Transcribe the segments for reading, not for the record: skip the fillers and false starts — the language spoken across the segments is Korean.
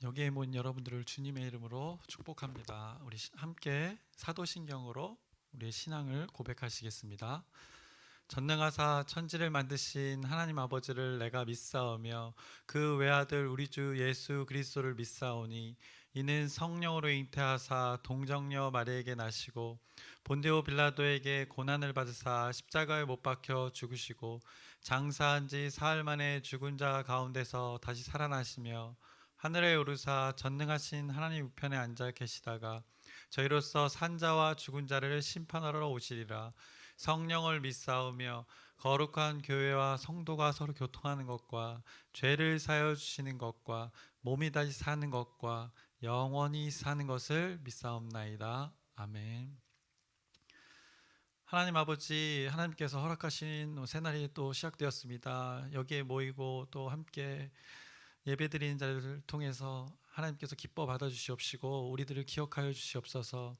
여기에 모인 여러분들을 주님의 이름으로 축복합니다. 우리 함께 사도신경으로 우리의 신앙을 고백하시겠습니다. 전능하사 천지를 만드신 하나님 아버지를 내가 믿사오며 그 외아들 우리 주 예수 그리스도를 믿사오니 이는 성령으로 잉태하사 동정녀 마리에게 나시고 본디오 빌라도에게 고난을 받으사 십자가에 못 박혀 죽으시고 장사한 지 사흘 만에 죽은 자 가운데서 다시 살아나시며 하늘에 오르사 전능하신 하나님 우편에 앉아 계시다가 저희로서 산자와 죽은 자를 심판하러 오시리라. 성령을 믿사오며 거룩한 교회와 성도가 서로 교통하는 것과 죄를 사여 주시는 것과 몸이 다시 사는 것과 영원히 사는 것을 믿사옵나이다. 아멘. 하나님 아버지, 하나님께서 허락하신 새날이 또 시작되었습니다. 여기에 모이고 또 함께 예배드리는 자를 통해서 하나님께서 기뻐 받아주시옵시고 우리들을 기억하여 주시옵소서.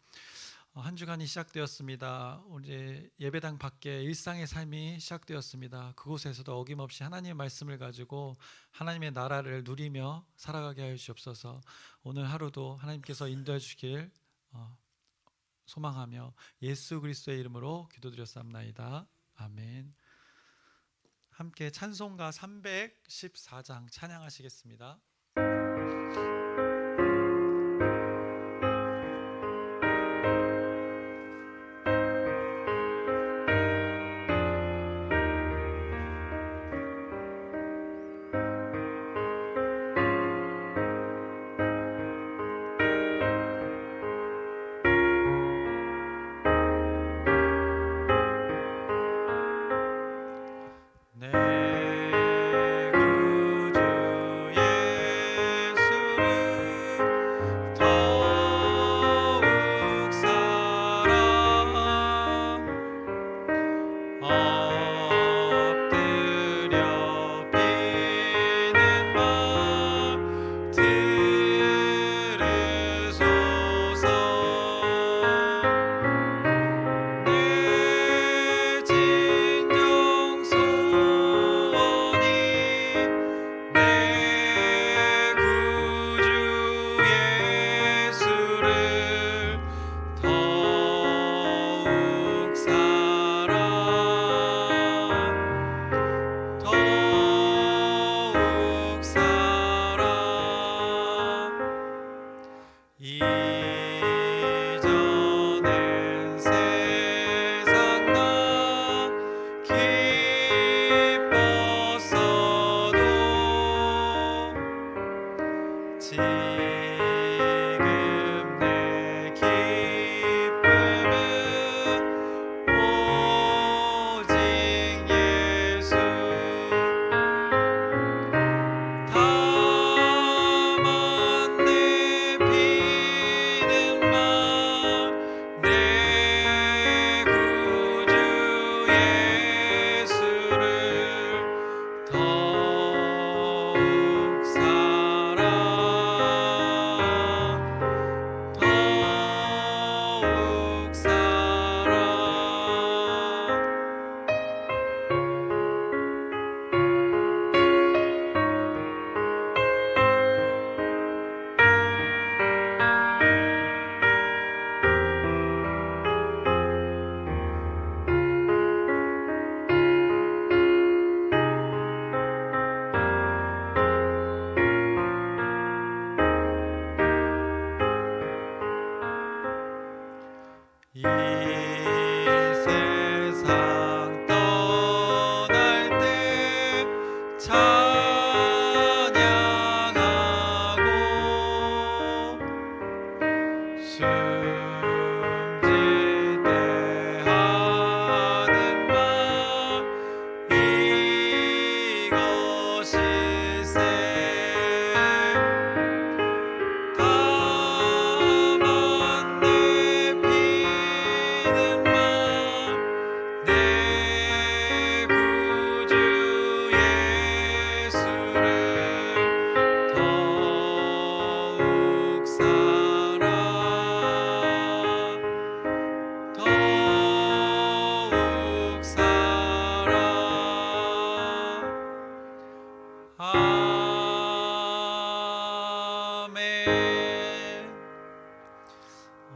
한 주간이 시작되었습니다. 이제 예배당 밖에 일상의 삶이 시작되었습니다. 그곳에서도 어김없이 하나님의 말씀을 가지고 하나님의 나라를 누리며 살아가게 하여 주시옵소서. 오늘 하루도 하나님께서 인도해 주길 소망하며 예수 그리스도의 이름으로 기도드렸사옵나이다. 아멘. 함께 찬송가 314장 찬양하시겠습니다.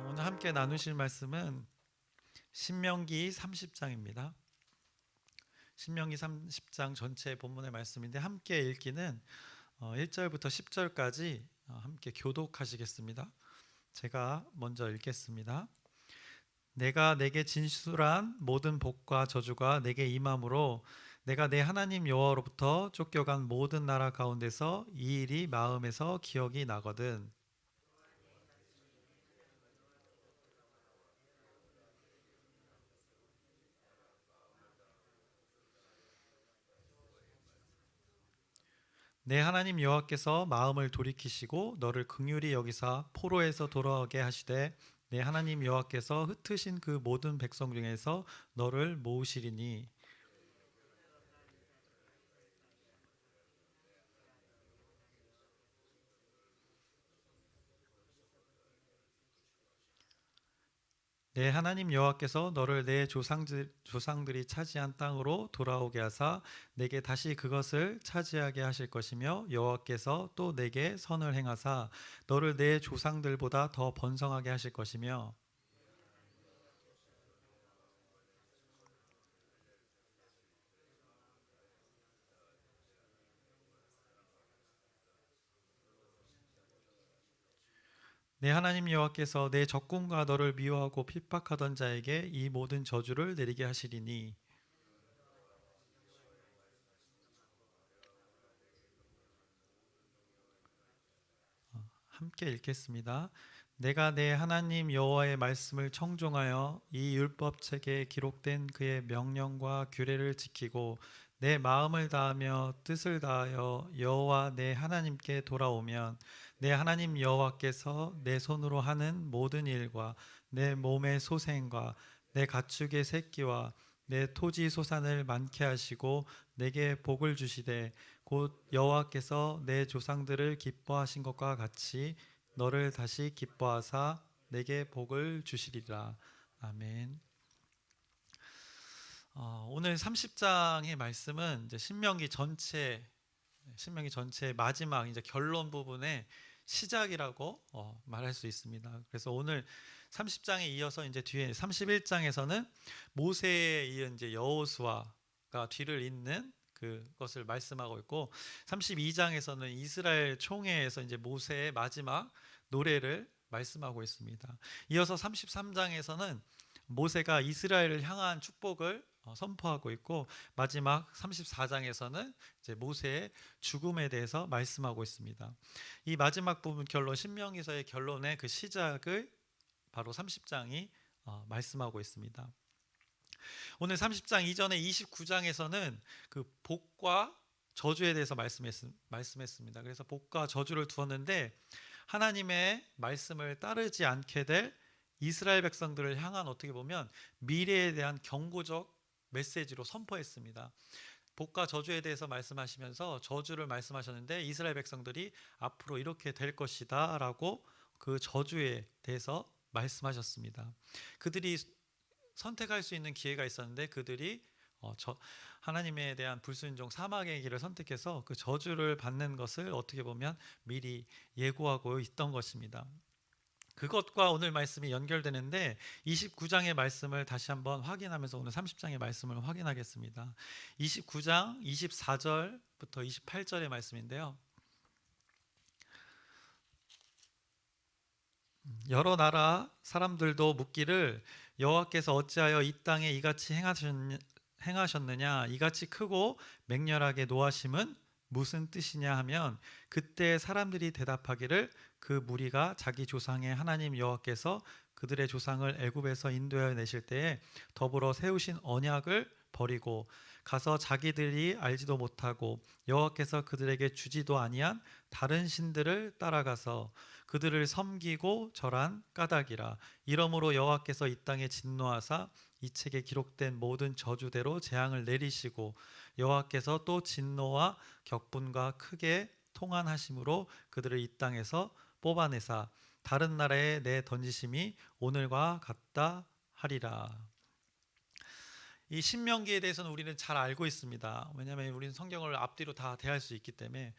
오늘 함께 나누실 말씀은 신명기 30장입니다. 신명기 30장 전체 본문의 말씀인데 함께 읽기는 1절부터 10절까지 함께 교독하시겠습니다. 제가 먼저 읽겠습니다. 내가 내게 진술한 모든 복과 저주가 내게 임함으로 내가 내 하나님 여호와로부터 쫓겨간 모든 나라 가운데서 이 일이 마음에서 기억이 나거든. 내 하나님 여호와께서 마음을 돌이키시고 너를 긍휼히 여기사 포로에서 돌아오게 하시되 내 하나님 여호와께서 흩으신 그 모든 백성 중에서 너를 모으시리니 내 하나님 여호와께서 너를 내 조상들이 차지한 땅으로 돌아오게 하사 내게 다시 그것을 차지하게 하실 것이며 여호와께서 또 내게 선을 행하사 너를 내 조상들보다 더 번성하게 하실 것이며 내 하나님 여호와께서 내 적군과 너를 미워하고 핍박하던 자에게 이 모든 저주를 내리게 하시리니 함께 읽겠습니다. 내가 내 하나님 여호와의 말씀을 청종하여 이 율법책에 기록된 그의 명령과 규례를 지키고 내 마음을 다하며 뜻을 다하여 여호와 내 하나님께 돌아오면 내 하나님 여호와께서 내 손으로 하는 모든 일과 내 몸의 소생과 내 가축의 새끼와 내 토지 소산을 많게 하시고 내게 복을 주시되 곧 여호와께서 내 조상들을 기뻐하신 것과 같이 너를 다시 기뻐하사 내게 복을 주시리라. 아멘. 오늘 30장의 말씀은 이제 신명기 전체 마지막 이제 결론 부분의 시작이라고 말할 수 있습니다. 그래서 오늘 30장에 이어서 이제 뒤에 31장에서는 모세에 이은 이제 여호수아가 뒤를 잇는 그것을 말씀하고 있고 32장에서는 이스라엘 총회에서 이제 모세의 마지막 노래를 말씀하고 있습니다. 이어서 33장에서는 모세가 이스라엘을 향한 축복을 선포하고 있고 마지막 34장에서는 이제 모세의 죽음에 대해서 말씀하고 있습니다. 이 마지막 부분 결론 신명기서의 결론의 그 시작을 바로 30장이 말씀하고 있습니다. 오늘 30장 이전에 29장에서는 그 복과 저주에 대해서 말씀했습니다. 그래서 복과 저주를 두었는데 하나님의 말씀을 따르지 않게 될 이스라엘 백성들을 향한 어떻게 보면 미래에 대한 경고적 메시지로 선포했습니다. 복과 저주에 대해서 말씀하시면서 저주를 말씀하셨는데 이스라엘 백성들이 앞으로 이렇게 될 것이다 라고 그 저주에 대해서 말씀하셨습니다. 그들이 선택할 수 있는 기회가 있었는데 그들이 하나님에 대한 불순종 사망의 길을 선택해서 그 저주를 받는 것을 어떻게 보면 미리 예고하고 있던 것입니다. 그것과 오늘 말씀이 연결되는데 29장의 말씀을 다시 한번 확인하면서 오늘 30장의 말씀을 확인하겠습니다. 29장 24절부터 28절의 말씀인데요. 여러 나라 사람들도 묻기를 여호와께서 어찌하여 이 땅에 이같이 행하셨느냐 이같이 크고 맹렬하게 노하심은 무슨 뜻이냐 하면 그때 사람들이 대답하기를 그 무리가 자기 조상의 하나님 여호와께서 그들의 조상을 애굽에서 인도하여 내실 때에 더불어 세우신 언약을 버리고 가서 자기들이 알지도 못하고 여호와께서 그들에게 주지도 아니한 다른 신들을 따라가서 그들을 섬기고 절한 까닭이라. 이러므로 여호와께서 이 땅에 진노하사 이 책에 기록된 모든 저주대로 재앙을 내리시고 여호와께서 또 진노와 격분과 크게 통한하심으로 그들을 이 땅에서 뽑아내사 다른 나라에 내 던지심이 오늘과 같다 하리라. 이 신명기에 대해서는 우리는 잘 알고 있습니다. 왜냐하면 우리는 성경을 앞뒤로 다 대할 수 있기 때문에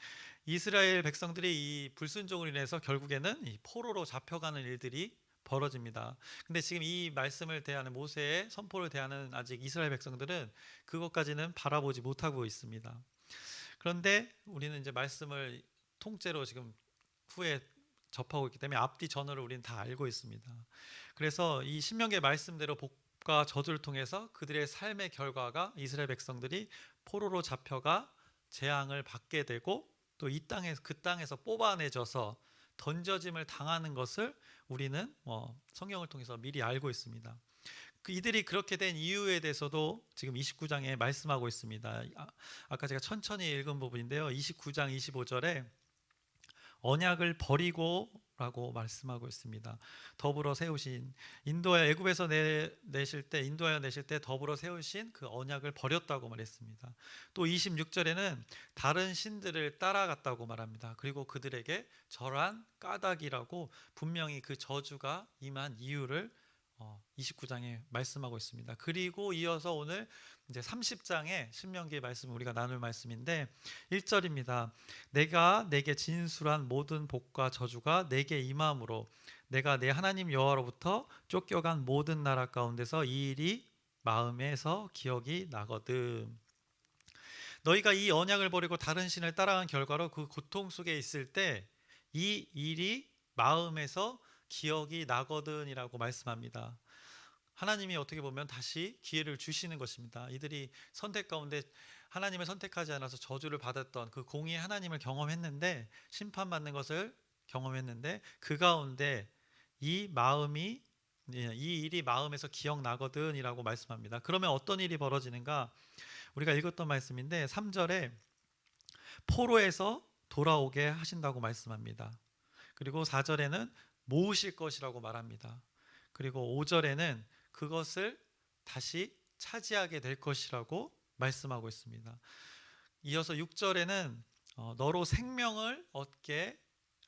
이스라엘 백성들이 이 불순종으로 인해서 결국에는 이 포로로 잡혀가는 일들이 벌어집니다. 근데 지금 이 말씀을 대하는 모세의 선포를 대하는 아직 이스라엘 백성들은 그것까지는 바라보지 못하고 있습니다. 그런데 우리는 이제 말씀을 통째로 지금 후에 접하고 있기 때문에 앞뒤 전후를 우리는 다 알고 있습니다. 그래서 이 신명기의 말씀대로 복과 저주를 통해서 그들의 삶의 결과가 이스라엘 백성들이 포로로 잡혀가 재앙을 받게 되고 또 이 땅에서 그 땅에서 뽑아내져서 던져짐을 당하는 것을 우리는 성경을 통해서 미리 알고 있습니다. 이들이 그렇게 된 이유에 대해서도 지금 29장에 말씀하고 있습니다. 아까 제가 천천히 읽은 부분인데요. 29장 25절에 언약을 버리고 라고 말씀하고 있습니다. 더불어 세우신 애굽에서 내실 때 인도하여 내실 때 더불어 세우신 그 언약을 버렸다고 말했습니다. 또 26절에는 다른 신들을 따라갔다고 말합니다. 그리고 그들에게 절한 까닭이라고 분명히 그 저주가 임한 이유를 29장에 말씀하고 있습니다. 그리고 이어서 오늘 이제 30장의 신명기의 말씀 우리가 나눌 말씀인데 1절입니다. 내가 내게 진술한 모든 복과 저주가 내게 임함으로 내가 내 하나님 여호와로부터 쫓겨간 모든 나라 가운데서 이 일이 마음에서 기억이 나거든. 너희가 이 언약을 버리고 다른 신을 따라간 결과로 그 고통 속에 있을 때 이 일이 마음에서 기억이 나거든이라고 말씀합니다. 하나님이 어떻게 보면 다시 기회를 주시는 것입니다. 이들이 선택 가운데 하나님을 선택하지 않아서 저주를 받았던 그 공의의 하나님을 경험했는데 심판받는 것을 경험했는데 그 가운데 이 일이 마음에서 기억나거든이라고 말씀합니다. 그러면 어떤 일이 벌어지는가? 우리가 읽었던 말씀인데 3절에 포로에서 돌아오게 하신다고 말씀합니다. 그리고 4절에는 모으실 것이라고 말합니다. 그리고 5절에는 그것을 다시 차지하게 될 것이라고 말씀하고 있습니다. 이어서 6절에는 너로 생명을 얻게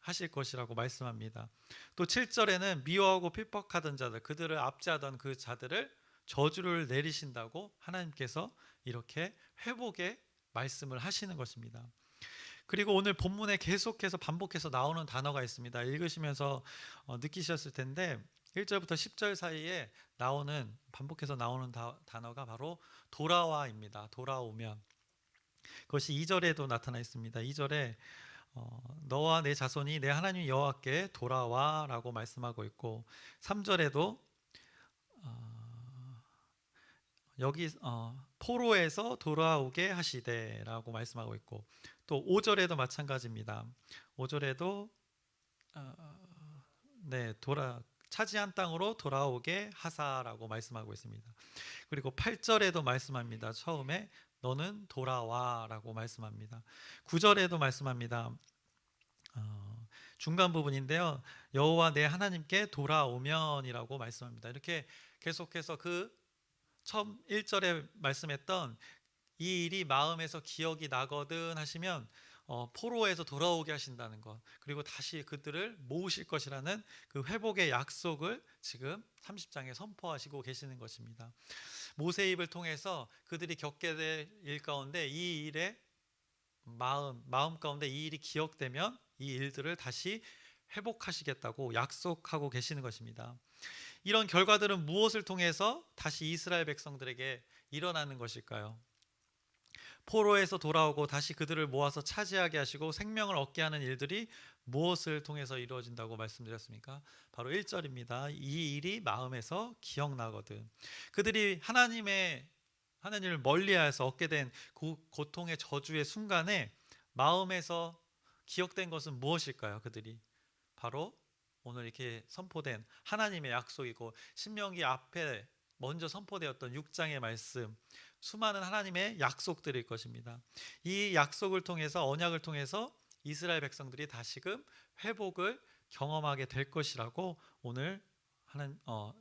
하실 것이라고 말씀합니다. 또 7절에는 미워하고 핍박하던 자들, 그들을 압제하던 그 자들을 저주를 내리신다고 하나님께서 이렇게 회복의 말씀을 하시는 것입니다. 그리고 오늘 본문에 계속해서 반복해서 나오는 단어가 있습니다. 읽으시면서 느끼셨을 텐데 1절부터 10절 사이에 반복해서 나오는 단어가 바로 돌아와입니다. 돌아오면. 그것이 2절에도 나타나 있습니다. 2절에 너와 내 자손이 내 하나님 여호와께 돌아와라고 말씀하고 있고 3절에도 여기 포로에서 돌아오게 하시되라고 말씀하고 있고 또 5절에도 마찬가지입니다. 5절에도 차지한 땅으로 돌아오게 하사라고 말씀하고 있습니다. 그리고 8절에도 말씀합니다. 처음에 너는 돌아와라고 말씀합니다. 9절에도 말씀합니다. 중간 부분인데요. 여호와 내 하나님께 돌아오면이라고 말씀합니다. 이렇게 계속해서 그 처음 1절에 말씀했던 이 일이 마음에서 기억이 나거든 하시면 포로에서 돌아오게 하신다는 것, 그리고 다시 그들을 모으실 것이라는 그 회복의 약속을 지금 30장에 선포하시고 계시는 것입니다. 모세의 입을 통해서 그들이 겪게 될 일 가운데 이 일의 마음 가운데 이 일이 기억되면 이 일들을 다시 회복하시겠다고 약속하고 계시는 것입니다. 이런 결과들은 무엇을 통해서 다시 이스라엘 백성들에게 일어나는 것일까요? 포로에서 돌아오고 다시 그들을 모아서 차지하게 하시고 생명을 얻게 하는 일들이 무엇을 통해서 이루어진다고 말씀드렸습니까? 바로 1절입니다. 이 일이 마음에서 기억나거든. 그들이 하나님을 멀리하여서 얻게 된 고통의 저주의 순간에 마음에서 기억된 것은 무엇일까요? 그들이 바로 오늘 이렇게 선포된 하나님의 약속이고 신명기 앞에 먼저 선포되었던 6장의 말씀, 수많은 하나님의 약속들일 것입니다. 이 약속을 통해서 언약을 통해서 이스라엘 백성들이 다시금 회복을 경험하게 될 것이라고 오늘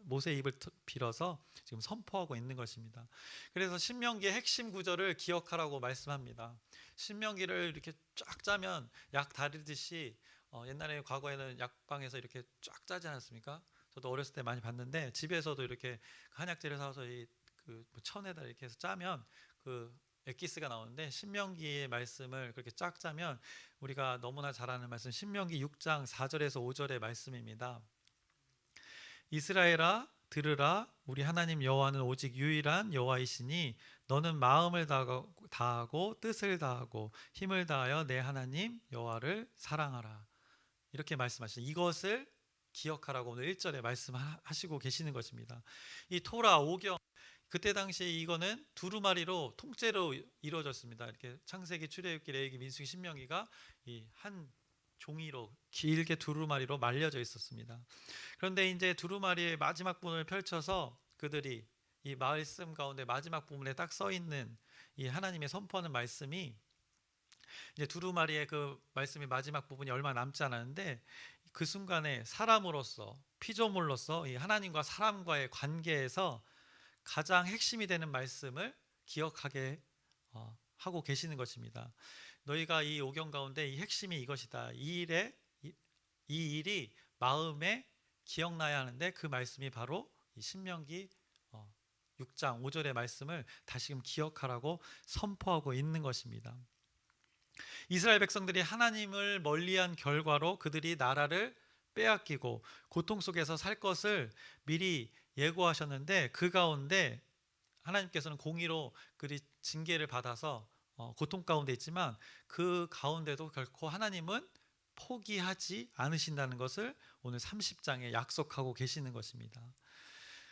모세의 입을 빌어서 지금 선포하고 있는 것입니다. 그래서 신명기의 핵심 구절을 기억하라고 말씀합니다. 신명기를 이렇게 쫙 짜면 약 다리듯이 옛날에 과거에는 약방에서 이렇게 쫙 짜지 않았습니까? 저도 어렸을 때 많이 봤는데 집에서도 이렇게 한약재를 사서 그 천에다 이렇게 해서 짜면 그 엑기스가 나오는데, 신명기의 말씀을 그렇게 쫙 짜면 우리가 너무나 잘 아는 말씀, 신명기 6장 4절에서 5절의 말씀입니다. 이스라엘아 들으라, 우리 하나님 여호와는 오직 유일한 여호와이시니 너는 마음을 다하고 뜻을 다하고 힘을 다하여 내 하나님 여호와를 사랑하라. 이렇게 말씀하시죠. 이것을 기억하라고 오늘 1절에 말씀하시고 계시는 것입니다. 이 토라 5경, 그때 당시에 이거는 두루마리로 통째로 이루어졌습니다. 이렇게 창세기, 출애굽기, 레위기, 민수기, 신명기가 이 한 종이로 길게 두루마리로 말려져 있었습니다. 그런데 이제 두루마리의 마지막 부분을 펼쳐서 그들이 이 말씀 가운데 마지막 부분에 딱 써 있는 이 하나님의 선포하는 말씀이, 이제 두루마리의 그 말씀이 마지막 부분이 얼마 남지 않았는데, 그 순간에 사람으로서, 피조물로서 이 하나님과 사람과의 관계에서 가장 핵심이 되는 말씀을 기억하게 하고 계시는 것입니다. 너희가 이 오경 가운데 이 핵심이 이것이다. 이 일이 마음에 기억나야 하는데, 그 말씀이 바로 이 신명기 6장 5절의 말씀을 다시금 기억하라고 선포하고 있는 것입니다. 이스라엘 백성들이 하나님을 멀리한 결과로 그들이 나라를 빼앗기고 고통 속에서 살 것을 미리 예고하셨는데, 그 가운데 하나님께서는 공의로 그들이 징계를 받아서 고통 가운데 있지만, 그 가운데도 결코 하나님은 포기하지 않으신다는 것을 오늘 30장에 약속하고 계시는 것입니다.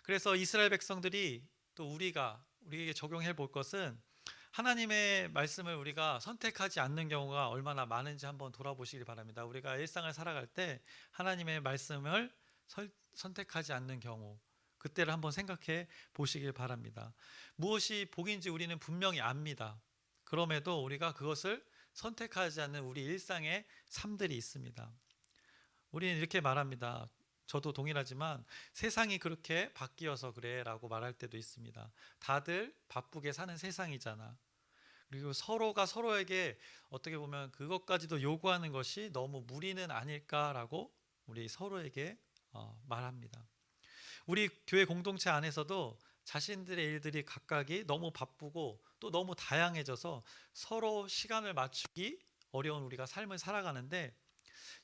그래서 이스라엘 백성들이, 또 우리에게 적용해 볼 것은, 하나님의 말씀을 우리가 선택하지 않는 경우가 얼마나 많은지 한번 돌아보시기 바랍니다. 우리가 일상을 살아갈 때 하나님의 말씀을 선택하지 않는 경우, 그때를 한번 생각해 보시길 바랍니다. 무엇이 복인지 우리는 분명히 압니다. 그럼에도 우리가 그것을 선택하지 않는 우리 일상의 삶들이 있습니다. 우리는 이렇게 말합니다. 저도 동일하지만 세상이 그렇게 바뀌어서 그래 라고 말할 때도 있습니다. 다들 바쁘게 사는 세상이잖아. 그리고 서로가 서로에게 어떻게 보면 그것까지도 요구하는 것이 너무 무리는 아닐까라고 우리 서로에게 말합니다. 우리 교회 공동체 안에서도 자신들의 일들이 각각이 너무 바쁘고 또 너무 다양해져서 서로 시간을 맞추기 어려운 우리가 삶을 살아가는데,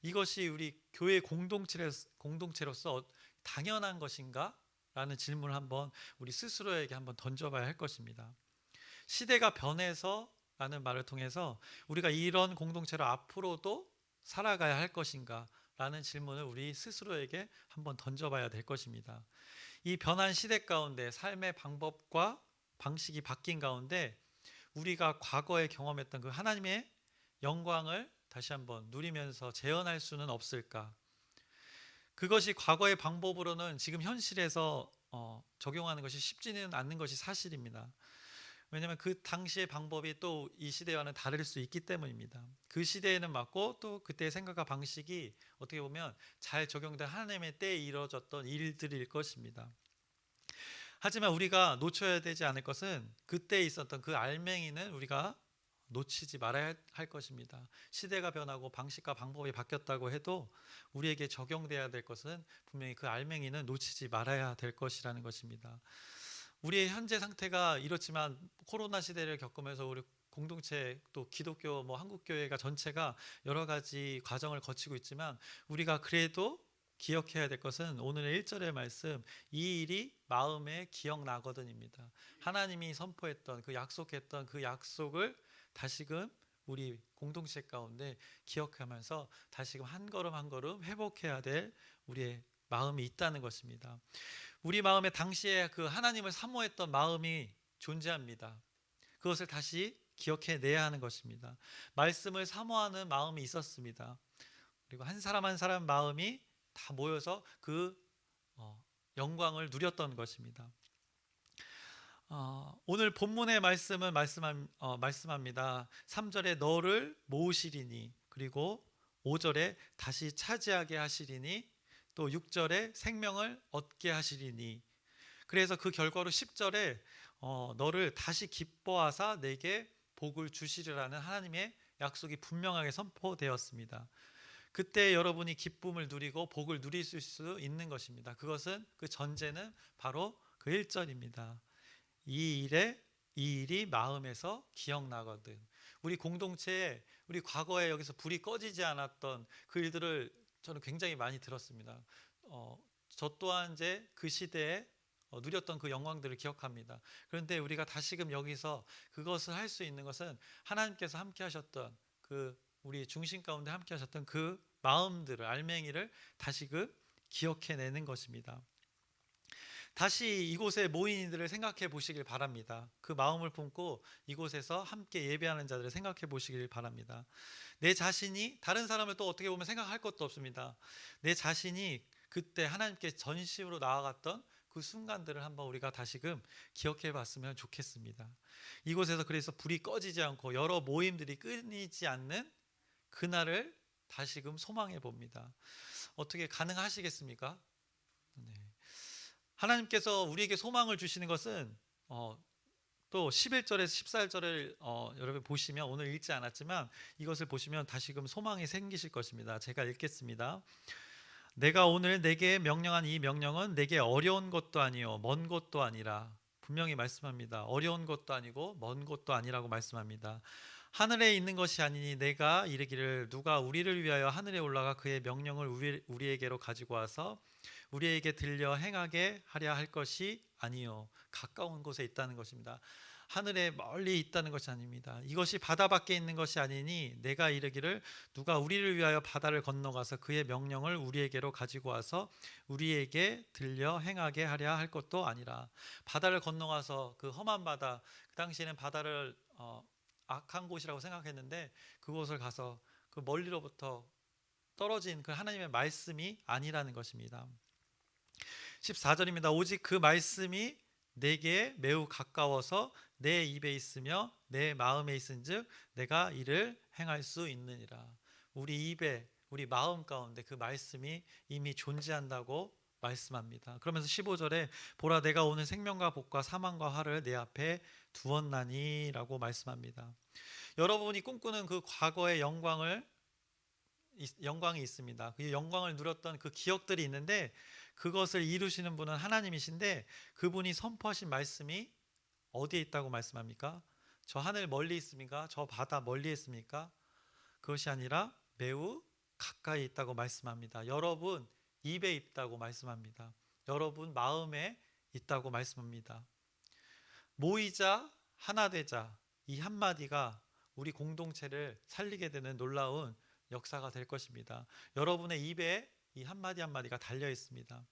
이것이 우리 교회 공동체로서 당연한 것인가? 라는 질문을 한번 우리 스스로에게 한번 던져봐야 할 것입니다. 시대가 변해서 라는 말을 통해서 우리가 이런 공동체로 앞으로도 살아가야 할 것인가? 라는 질문을 우리 스스로에게 한번 던져봐야 될 것입니다. 이 변한 시대 가운데 삶의 방법과 방식이 바뀐 가운데 우리가 과거에 경험했던 그 하나님의 영광을 다시 한번 누리면서 재현할 수는 없을까? 그것이 과거의 방법으로는 지금 현실에서 적용하는 것이 쉽지는 않는 것이 사실입니다. 왜냐하면 그 당시의 방법이 또 이 시대와는 다를 수 있기 때문입니다. 그 시대에는 맞고 또 그때의 생각과 방식이 어떻게 보면 잘 적용된 하나님의 때에 이루어졌던 일들일 것입니다. 하지만 우리가 놓쳐야 되지 않을 것은, 그때 있었던 그 알맹이는 우리가 놓치지 말아야 할 것입니다. 시대가 변하고 방식과 방법이 바뀌었다고 해도 우리에게 적용돼야 될 것은 분명히 그 알맹이는 놓치지 말아야 될 것이라는 것입니다. 우리의 현재 상태가 이렇지만 코로나 시대를 겪으면서 우리 공동체, 또 기독교 한국교회가 전체가 여러 가지 과정을 거치고 있지만, 우리가 그래도 기억해야 될 것은 오늘의 1절의 말씀, 이 일이 마음에 기억나거든입니다. 하나님이 선포했던 그 약속했던 그 약속을 다시금 우리 공동체 가운데 기억하면서 다시금 한 걸음 한 걸음 회복해야 될 우리의 마음이 있다는 것입니다. 우리 마음에 당시에 그 하나님을 사모했던 마음이 존재합니다. 그것을 다시 기억해내야 하는 것입니다. 말씀을 사모하는 마음이 있었습니다. 그리고 한 사람 한 사람 마음이 다 모여서 그 영광을 누렸던 것입니다. 오늘 본문의 말씀은 말씀합니다. 3절에 너를 모으시리니, 그리고 5절에 다시 차지하게 하시리니, 또 6절에 생명을 얻게 하시리니, 그래서 그 결과로 10절에 너를 다시 기뻐하사 내게 복을 주시리라는 하나님의 약속이 분명하게 선포되었습니다. 그때 여러분이 기쁨을 누리고 복을 누릴 수 있는 것입니다. 그것은, 그 전제는 바로 그 1절입니다. 이 일이 마음에서 기억나거든. 우리 공동체에 우리 과거에 여기서 불이 꺼지지 않았던 그 일들을 저는 굉장히 많이 들었습니다. 저 또한 이제 그 시대에 누렸던 그 영광들을 기억합니다. 그런데 우리가 다시금 여기서 그것을 할 수 있는 것은 하나님께서 함께 하셨던 그 우리 중심 가운데 함께 하셨던 그 마음들을, 알맹이를 다시금 기억해내는 것입니다. 다시 이곳에 모인 이들을 생각해 보시길 바랍니다. 그 마음을 품고 이곳에서 함께 예배하는 자들을 생각해 보시길 바랍니다. 내 자신이 다른 사람을 또 어떻게 보면 생각할 것도 없습니다. 내 자신이 그때 하나님께 전심으로 나아갔던 그 순간들을 한번 우리가 다시금 기억해 봤으면 좋겠습니다. 이곳에서 그래서 불이 꺼지지 않고 여러 모임들이 끊이지 않는 그날을 다시금 소망해 봅니다. 어떻게 가능하시겠습니까? 네. 하나님께서 우리에게 소망을 주시는 것은 또 11절에서 14절을 여러분 보시면, 오늘 읽지 않았지만 이것을 보시면 다시금 소망이 생기실 것입니다. 제가 읽겠습니다. 내가 오늘 내게 명령한 이 명령은 내게 어려운 것도 아니요 먼 것도 아니라. 분명히 말씀합니다. 어려운 것도 아니고 먼 것도 아니라고 말씀합니다. 하늘에 있는 것이 아니니 내가 이르기를 누가 우리를 위하여 하늘에 올라가 그의 명령을 우리에게로 가지고 와서 우리에게 들려 행하게 하려 할 것이 아니요 가까운 곳에 있다는 것입니다. 하늘에 멀리 있다는 것이 아닙니다. 이것이 바다 밖에 있는 것이 아니니 내가 이르기를 누가 우리를 위하여 바다를 건너가서 그의 명령을 우리에게로 가지고 와서 우리에게 들려 행하게 하려 할 것도 아니라. 바다를 건너가서 그 험한 바다, 그 당시에는 바다를 악한 곳이라고 생각했는데 그곳을 가서 그 멀리로부터 떨어진 그 하나님의 말씀이 아니라는 것입니다. 14절입니다. 오직 그 말씀이 내게 매우 가까워서 내 입에 있으며 내 마음에 있은즉 내가 이를 행할 수 있느니라. 우리 입에, 우리 마음 가운데 그 말씀이 이미 존재한다고 말씀합니다. 그러면서 15절에 보라 내가 오늘 생명과 복과 사망과 화를 내 앞에 두었나니 라고 말씀합니다. 여러분이 꿈꾸는 그 과거의 영광이 있습니다. 그 영광을 누렸던 그 기억들이 있는데 그것을 이루시는 분은 하나님이신데 그분이 선포하신 말씀이 어디에 있다고 말씀합니까? 저 하늘 멀리 있습니까? 저 바다 멀리 있습니까? 그것이 아니라 매우 가까이 있다고 말씀합니다. 여러분 입에 있다고 말씀합니다. 여러분 마음에 있다고 말씀합니다. 모이자 하나 되자, 이 한마디가 우리 공동체를 살리게 되는 놀라운 역사가 될 것입니다. 여러분의 입에 이 한마디 한마디가 달려 있습니다.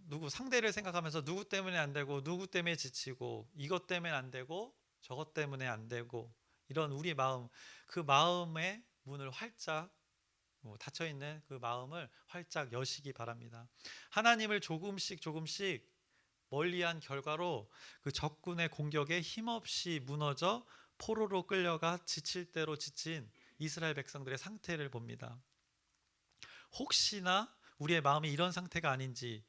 누구 상대를 생각하면서 누구 때문에 안 되고 누구 때문에 지치고 이것 때문에 안 되고 저것 때문에 안 되고 이런 우리 마음, 그 마음의 문을 활짝 닫혀 있는 그 마음을 활짝 여시기 바랍니다. 하나님을 조금씩 멀리한 결과로 그 적군의 공격에 힘없이 무너져 포로로 끌려가 지칠 대로 지친 이스라엘 백성들의 상태를 봅니다. 혹시나 우리의 마음이 이런 상태가 아닌지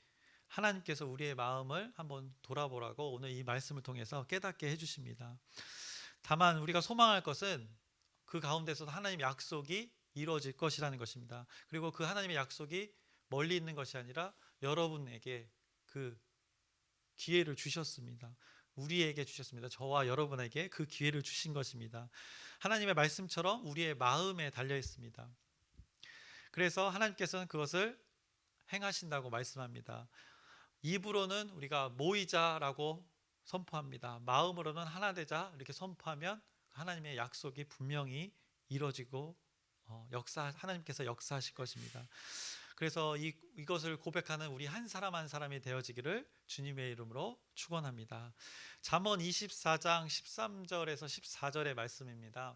하나님께서 우리의 마음을 한번 돌아보라고 오늘 이 말씀을 통해서 깨닫게 해주십니다. 다만 우리가 소망할 것은 그 가운데서도 하나님의 약속이 이루어질 것이라는 것입니다. 그리고 그 하나님의 약속이 멀리 있는 것이 아니라 여러분에게 그 기회를 주셨습니다. 우리에게 주셨습니다. 저와 여러분에게 그 기회를 주신 것입니다. 하나님의 말씀처럼 우리의 마음에 달려 있습니다. 그래서 하나님께서는 그것을 행하신다고 말씀합니다. 입으로는 우리가 모이자라고 선포합니다. 마음으로는 하나 되자 이렇게 선포하면 하나님의 약속이 분명히 이루어지고 하나님께서 역사하실 것입니다. 그래서 이것을 고백하는 우리 한 사람 한 사람이 되어지기를 주님의 이름으로 축원합니다. 잠언 24장 13절에서 14절의 말씀입니다.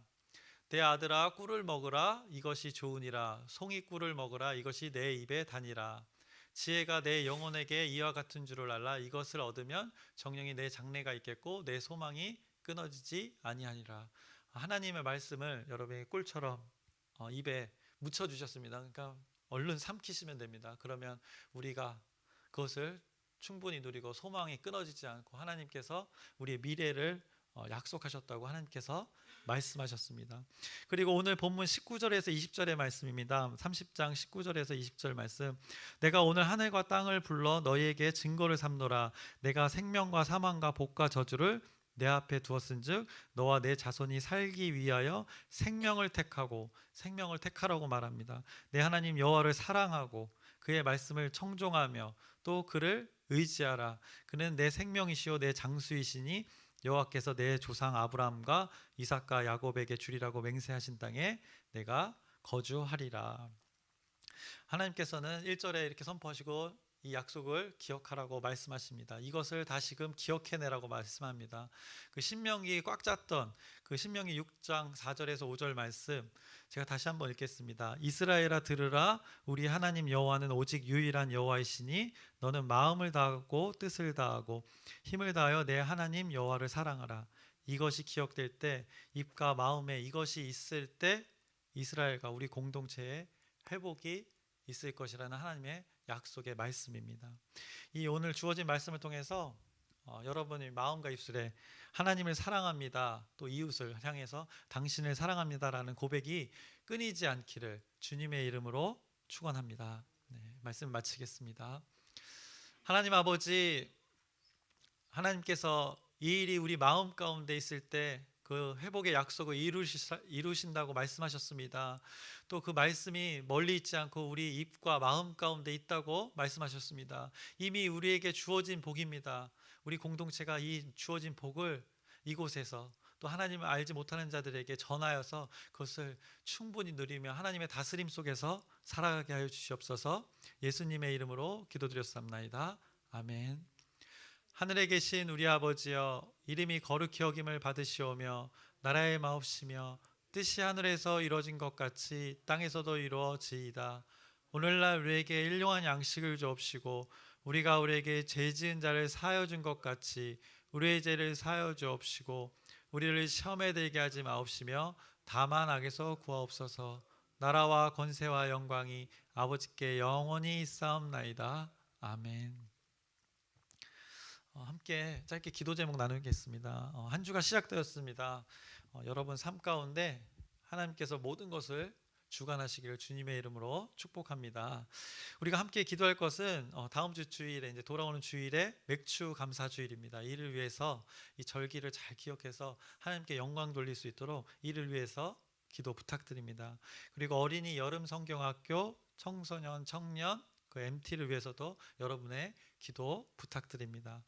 내 아들아 꿀을 먹으라 이것이 좋으니라 송이 꿀을 먹으라 이것이 내 입에 다니라 지혜가 내 영혼에게 이와 같은 줄을 알라 이것을 얻으면 정령이 내 장래가 있겠고 내 소망이 끊어지지 아니하니라. 하나님의 말씀을 여러분의 꿀처럼 입에 묻혀 주셨습니다. 그러니까 얼른 삼키시면 됩니다. 그러면 우리가 그것을 충분히 누리고 소망이 끊어지지 않고 하나님께서 우리의 미래를 약속하셨다고 하나님께서 말씀하셨습니다. 그리고 오늘 본문 19절에서 20절의 말씀입니다. 30장 19절에서 20절 말씀. 내가 오늘 하늘과 땅을 불러 너희에게 증거를 삼노라. 내가 생명과 사망과 복과 저주를 내 앞에 두었은즉 너와 내 자손이 살기 위하여 생명을 택하고, 생명을 택하라고 말합니다. 내 하나님 여호와를 사랑하고 그의 말씀을 청종하며 또 그를 의지하라. 그는 내 생명이시요 내 장수이시니 여호와께서 내 조상 아브라함과 이삭과 야곱에게 주리라고 맹세하신 땅에 내가 거주하리라. 하나님께서는 1절에 이렇게 선포하시고 이 약속을 기억하라고 말씀하십니다. 이것을 다시금 기억해내라고 말씀합니다. 그 신명기 꽉 찼던 그 신명기 6장 4절에서 5절 말씀 제가 다시 한번 읽겠습니다. 이스라엘아 들으라. 우리 하나님 여호와는 오직 유일한 여호와이시니 너는 마음을 다하고 뜻을 다하고 힘을 다하여 내 하나님 여호와를 사랑하라. 이것이 기억될 때, 입과 마음에 이것이 있을 때 이스라엘과 우리 공동체에 회복이 있을 것이라는 하나님의 약속의 말씀입니다. 이 오늘 주어진 말씀을 통해서 여러분의 마음과 입술에 하나님을 사랑합니다, 또 이웃을 향해서 당신을 사랑합니다라는 고백이 끊이지 않기를 주님의 이름으로 축원합니다. 말씀 마치겠습니다. 하나님 아버지, 하나님께서 이 일이 우리 마음 가운데 있을 때 그 회복의 약속을 이루신다고 말씀하셨습니다. 또 그 말씀이 멀리 있지 않고 우리 입과 마음 가운데 있다고 말씀하셨습니다. 이미 우리에게 주어진 복입니다. 우리 공동체가 이 주어진 복을 이곳에서 또 하나님을 알지 못하는 자들에게 전하여서 그것을 충분히 누리며 하나님의 다스림 속에서 살아가게 하여 주시옵소서. 예수님의 이름으로 기도드렸사옵나이다. 아멘. 하늘에 계신 우리 아버지여, 이름이 거룩히 여김을 받으시오며 나라의 마옵시며 뜻이 하늘에서 이루어진 것 같이 땅에서도 이루어지이다. 오늘날 우리에게 일용할 양식을 주옵시고 우리가 우리에게 죄 지은 자를 사하여 준 것 같이 우리의 죄를 사하여 주옵시고 우리를 시험에 들게 하지 마옵시며 다만 악에서 구하옵소서. 나라와 권세와 영광이 아버지께 영원히 있사옵나이다. 아멘. 함께 짧게 기도 제목 나누겠습니다. 한 주가 시작되었습니다. 여러분 삶 가운데 하나님께서 모든 것을 주관하시기를 주님의 이름으로 축복합니다. 우리가 함께 기도할 것은 다음 주 주일에 이제 돌아오는 주일에 맥주 감사 주일입니다. 이를 위해서 이 절기를 잘 기억해서 하나님께 영광 돌릴 수 있도록 이를 위해서 기도 부탁드립니다. 그리고 어린이 여름 성경학교 청소년 청년 그 MT를 위해서도 여러분의 기도 부탁드립니다.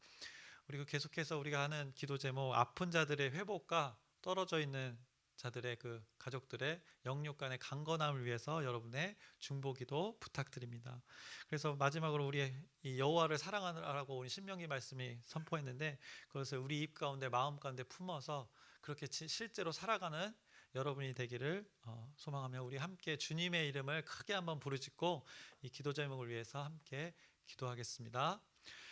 그리고 계속해서 우리가 하는 기도 제목, 아픈 자들의 회복과 떨어져 있는 자들의 그 가족들의 영육 간의 강건함을 위해서 여러분의 중보기도 부탁드립니다. 그래서 마지막으로 우리 이 여호와를 사랑하라고 우리 신명기 말씀이 선포했는데 그것을 우리 입 가운데 마음 가운데 품어서 그렇게 실제로 살아가는 여러분이 되기를 소망하며 우리 함께 주님의 이름을 크게 한번 부르짖고 이 기도 제목을 위해서 함께 기도하겠습니다.